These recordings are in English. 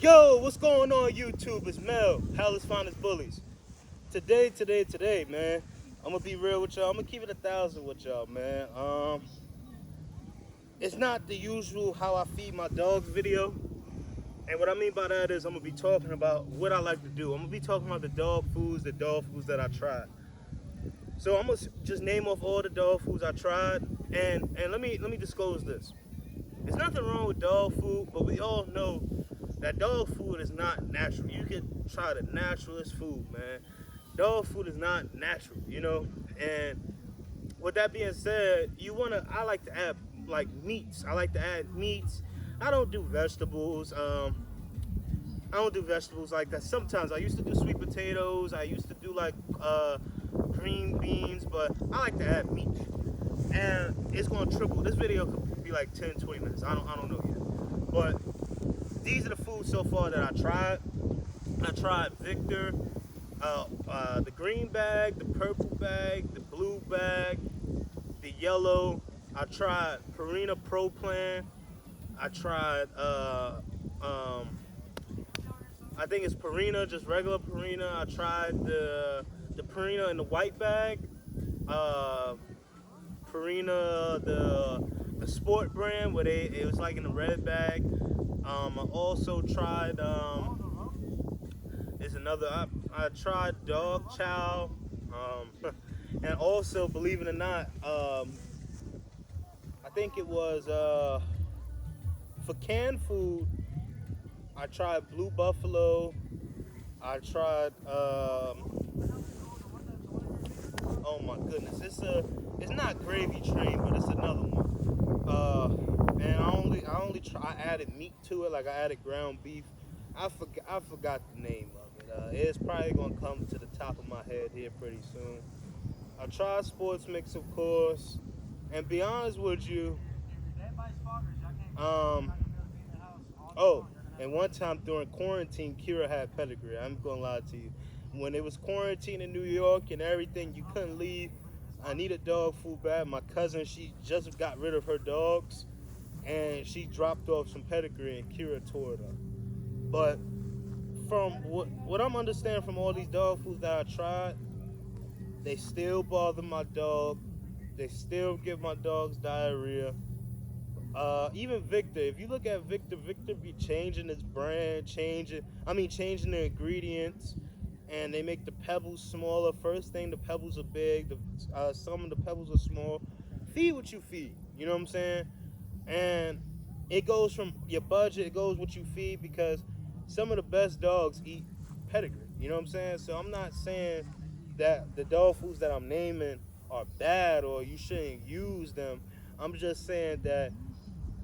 Yo, what's going on YouTube? It's Mel, Palace Finest Bullies. Today, man, I'm gonna be real with y'all. I'm gonna keep it 1,000 with y'all, man. It's not the usual how I feed my dogs video. And what I mean by that is I'm gonna be talking about what I like to do. I'm gonna be talking about the dog foods that I tried. So I'm gonna just name off all the dog foods I tried, and let me disclose this. There's nothing wrong with dog food, but we all know that dog food is not natural. You can try the naturalist food, man. Dog food is not natural, you know? And with that being said, I like to add like meats. I like to add meats. I don't do vegetables. I don't do vegetables like that. Sometimes I used to do sweet potatoes. I used to do like green beans, but I like to add meat. And it's gonna triple. This video could be like 10, 20 minutes. I don't know yet. But these are the foods so far that I tried. I tried Victor, the green bag, the purple bag, the blue bag, the yellow. I tried Purina Pro plan. I tried I think it's Purina, just regular Purina. I tried the Purina in the white bag. Purina, the sport brand where it was like in the red bag. I also tried there's another I tried dog chow, and also, believe it or not, I think it was for canned food. I tried Blue Buffalo. I tried oh my goodness, it's not Gravy Train, but it's another one. And I added meat to it, like I added ground beef. I forgot the name of it. It's probably gonna come to the top of my head here pretty soon. I tried Sports Mix, of course, and be honest with you, oh, and one time during quarantine, Kira had Pedigree. I'm gonna lie to you. When it was quarantine in New York and everything, you couldn't leave. I needed dog food bad. My cousin, she just got rid of her dogs, and she dropped off some Pedigree, and Kira tore it up. But from what I'm understanding from all these dog foods that I tried, they still bother my dog. They still give my dogs diarrhea. Even Victor, if you look at Victor be changing his brand, changing the ingredients, and they make the pebbles smaller. First thing, the pebbles are big. Some of the pebbles are small. Feed what you feed. You know what I'm saying? And it goes from your budget. It goes what you feed, because some of the best dogs eat pedigree. You know what I'm saying? So I'm not saying that the dog foods that I'm naming are bad or you shouldn't use them. I'm just saying that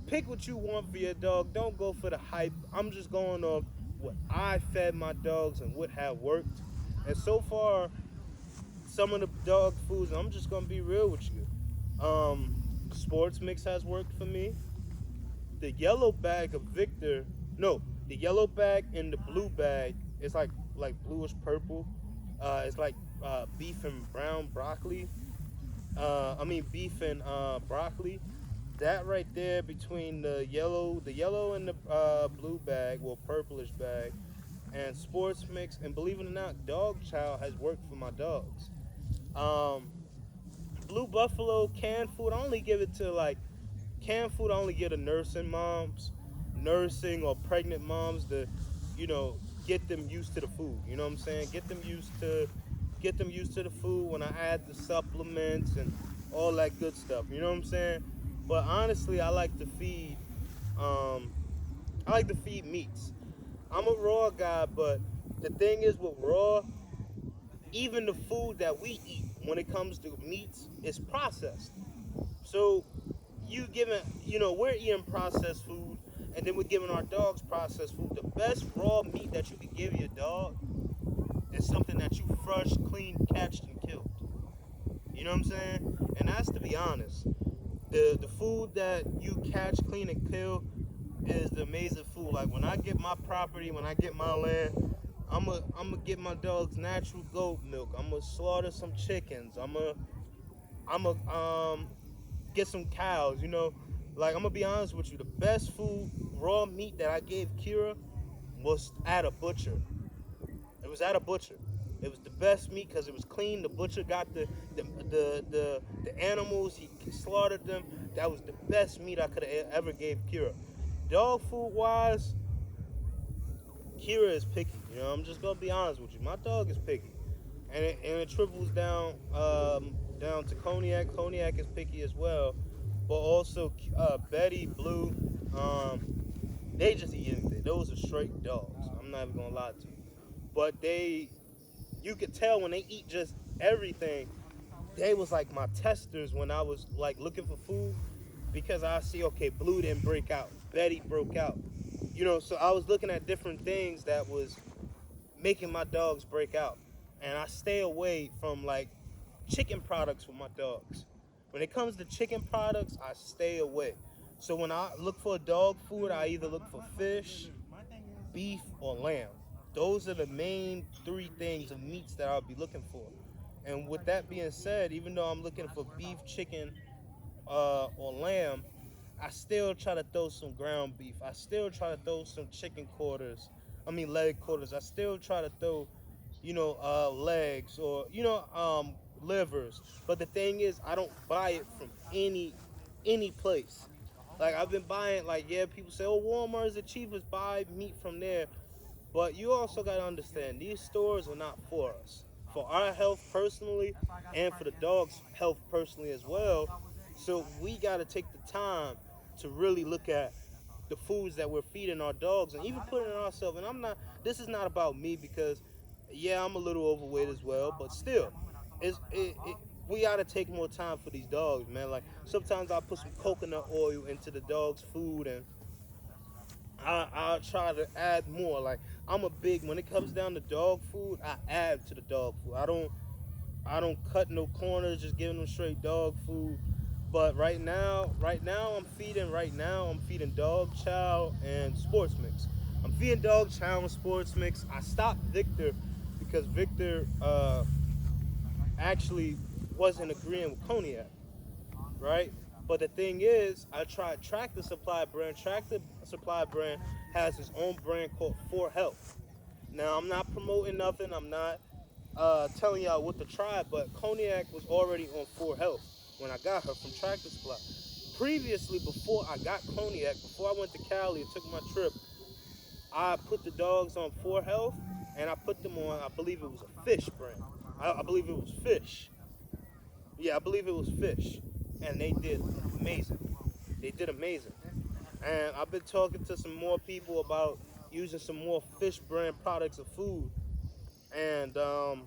pick what you want for your dog. Don't go for the hype. I'm just going off what I fed my dogs and what have worked. And so far, some of the dog foods, I'm just gonna be real with you. Sports Mix has worked for me. The yellow bag of Victor, no, the yellow bag and the blue bag, it's like bluish purple. It's like beef and brown broccoli. Beef and broccoli. That right there between the yellow and the blue bag, well, purplish bag, and Sports Mix, and believe it or not, dog chow has worked for my dogs. Blue Buffalo canned food, I only give it to canned food. I only give to nursing or pregnant moms to, get them used to the food. You know what I'm saying? Get them used to the food when I add the supplements and all that good stuff. You know what I'm saying? But honestly, I like to feed meats. I'm a raw guy, but the thing is with raw, even the food that we eat when it comes to meats is processed. So we're eating processed food, and then we're giving our dogs processed food. The best raw meat that you can give your dog is something that you fresh, clean, catched, and killed. You know what I'm saying? And that's, to be honest, the food that you catch, clean, and kill is the amazing food. Like when I get my property, when I get my land, I'm gonna get my dogs natural goat milk. I'm gonna slaughter some chickens. I'm gonna get some cows. Like I'm gonna be honest with you, the best food, raw meat that I gave Kira was at a butcher. It was at a butcher. It was the best meat because it was clean. The butcher got the animals. He slaughtered them. That was the best meat I could have ever gave Kira. Dog food wise, Kira is picky. You know, I'm just gonna be honest with you. My dog is picky, and it triples down to Cognac. Cognac is picky as well, but also Betty, Blue, they just eat anything. Those are straight dogs. I'm not even gonna lie to you, but you could tell when they eat just everything. They was like my testers when I was like looking for food because I see, okay, Blue didn't break out, Betty broke out, so I was looking at different things that was making my dogs break out, and I stay away from like chicken products for my dogs. When it comes to chicken products, I stay away. So when I look for dog food, I either look for fish, beef, or lamb. Those are the main three things of meats that I'll be looking for. And with that being said, even though I'm looking for beef, chicken, or lamb, I still try to throw some ground beef. I still try to throw some chicken quarters. I mean leg quarters. I still try to throw, legs or livers. But the thing is, I don't buy it from any place. Like I've been buying, like yeah, people say, oh, Walmart is the cheapest. Buy meat from there. But you also got to understand, these stores are not for us. For our health personally, and for the dog's health personally as well. So we got to take the time to really look at the foods that we're feeding our dogs and even putting it on ourselves. And this is not about me because, yeah, I'm a little overweight as well, but still, we got to take more time for these dogs, man. Like sometimes I put some coconut oil into the dog's food and I'll try to add more. Like I'm a big when it comes down to dog food, I add to the dog food. I don't cut no corners, just giving them straight dog food. But right now I'm feeding dog chow and sports mix. I'm feeding dog chow and sports mix. I stopped Victor because Victor actually wasn't agreeing with cognac, right? But the thing is, I tried Tractor Supply brand. Tractor Supply brand has its own brand called For Health. Now, I'm not promoting nothing. I'm not telling y'all what to try, but Cognac was already on For Health when I got her from Tractor Supply. Previously, before I got Cognac, before I went to Cali and took my trip, I put the dogs on For Health, and I put them on, I believe it was a fish brand. I believe it was fish. Yeah, I believe it was fish. And they did amazing. They did amazing. And I've been talking to some more people about using some more fish brand products of food. And I'm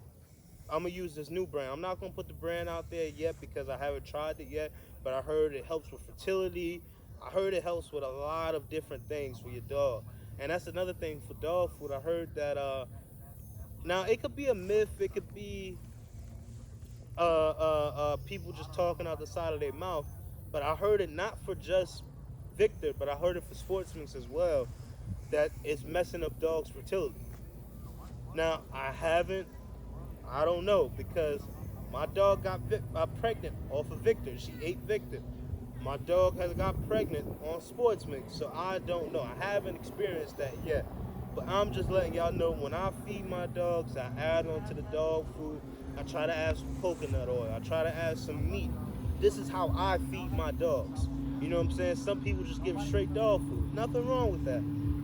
going to use this new brand. I'm not going to put the brand out there yet because I haven't tried it yet. But I heard it helps with fertility. I heard it helps with a lot of different things for your dog. And that's another thing for dog food. I heard that, now it could be a myth. It could be people just talking out the side of their mouth. But I heard it not for just Victor, but I heard it for sportsmen as well, that it's messing up dogs' fertility. Now, I don't know, because my dog got pregnant off of Victor. She ate Victor. My dog has got pregnant on sports mix, so I don't know. I haven't experienced that yet. But I'm just letting y'all know when I feed my dogs, I add on to the dog food. I try to add some coconut oil. I try to add some meat. This is how I feed my dogs. You know what I'm saying? Some people just give straight dog food. Nothing wrong with that.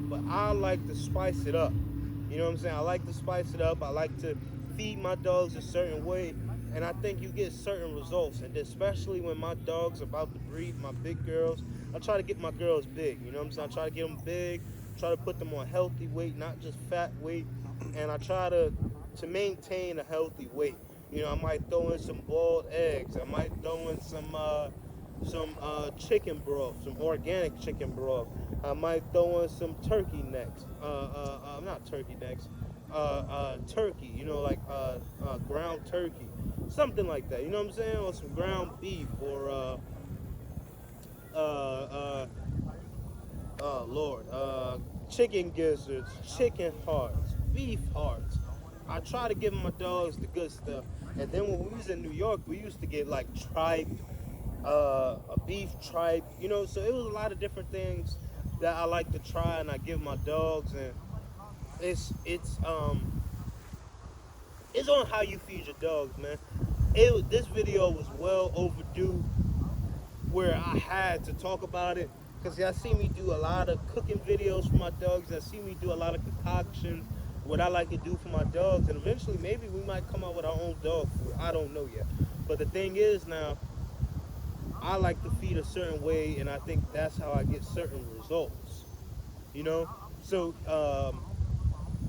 But I like to spice it up. You know what I'm saying? I like to spice it up. I like to feed my dogs a certain way. And I think you get certain results. And especially when my dog's about to breed, my big girls, I try to get my girls big. You know what I'm saying? I try to get them big. Try to put them on healthy weight, not just fat weight. And I try to maintain a healthy weight. You know, I might throw in some boiled eggs. I might throw in some chicken broth, some organic chicken broth. I might throw in some turkey necks. Not turkey necks. Turkey. You know, like ground turkey, something like that. You know what I'm saying? Or some ground beef, or oh Lord, chicken gizzards, chicken hearts, beef hearts. I try to give my dogs the good stuff. And then when we was in New York, we used to get like tripe, a beef tripe, you know. So it was a lot of different things that I like to try and I give my dogs. And It's it's on how you feed your dogs, man. This video was well overdue, where I had to talk about it, because y'all see me do a lot of cooking videos for my dogs. Y'all see me do a lot of concoctions, what I like to do for my dogs, and eventually maybe we might come out with our own dog food. I don't know yet. But the thing is now, I like to feed a certain way, and I think that's how I get certain results. You know, so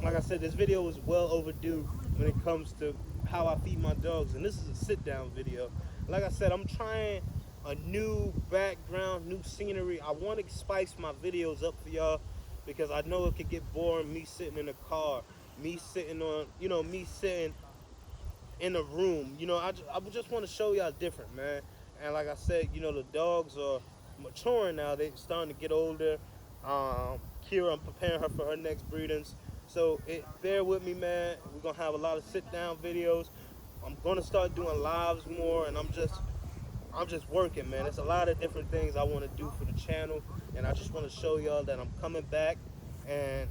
like I said, this video was well overdue when it comes to how I feed my dogs, and this is a sit-down video. Like I said, I'm trying a new background, new scenery. I want to spice my videos up for y'all, because I know it could get boring, me sitting in a car, me sitting on, me sitting in a room. I just want to show y'all different, man. And like I said, the dogs are maturing now. They're starting to get older. Kira, I'm preparing her for her next breedings. So bear with me, man. We're gonna have a lot of sit-down videos. I'm gonna start doing lives more, and I'm just working, man. There's a lot of different things I want to do for the channel, and I just want to show y'all that I'm coming back. And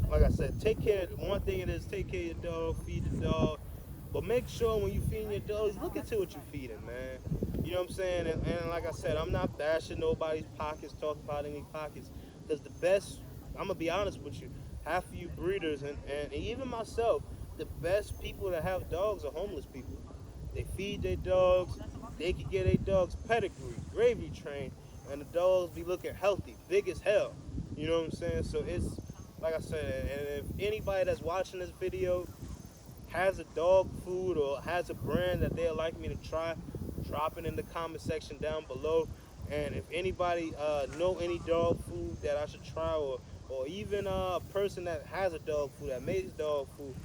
like I said, take care. One thing it is, take care of your dog, feed the dog, but make sure when you feeding your dogs, look into what you're feeding, man. You know what I'm saying? And like I said, I'm not bashing nobody's pockets, talking about any pockets, because the best, I'm gonna be honest with you, half of you breeders and even myself, the best people that have dogs are homeless people. They feed their dogs. They can get their dogs pedigree, gravy trained, and the dogs be looking healthy, big as hell. You know what I'm saying? So it's like I said, and if anybody that's watching this video has a dog food or has a brand that they'd like me to try, drop it in the comment section down below. And if anybody know any dog food that I should try, or even a person that has a dog food, that makes dog food,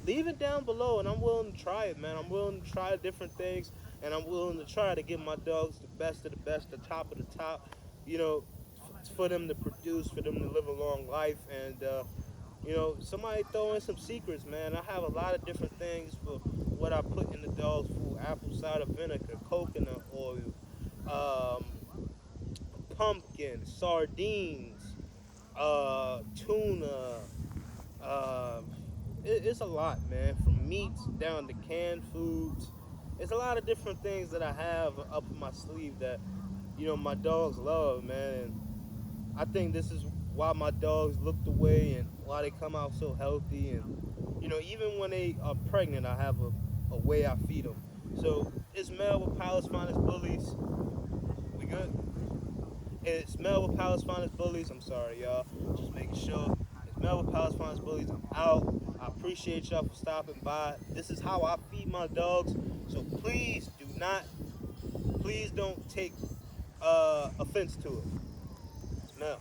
leave it down below, and I'm willing to try it, man. I'm willing to try different things, and I'm willing to try to give my dogs the best of the best, the top of the top, you know, for them to produce, for them to live a long life. And somebody throw in some secrets, man. I have a lot of different things for what I put in the dog's food: apple cider vinegar, coconut oil, um, pumpkin, sardines, tuna. Uh, it's a lot, man. From meats down to canned foods. It's a lot of different things that I have up my sleeve that my dogs love, man. And I think this is why my dogs look the way and why they come out so healthy. And even when they are pregnant, I have a way I feed them. So it's Mel with Palace Finest Bullies. We good? It's Mel with Palace Finest Bullies. I'm sorry, y'all. Just making sure. It's Mel with Palace Finest Bullies. I'm out. I appreciate y'all for stopping by. This is how I feed my dogs. So please don't take offense to it. It's Mel.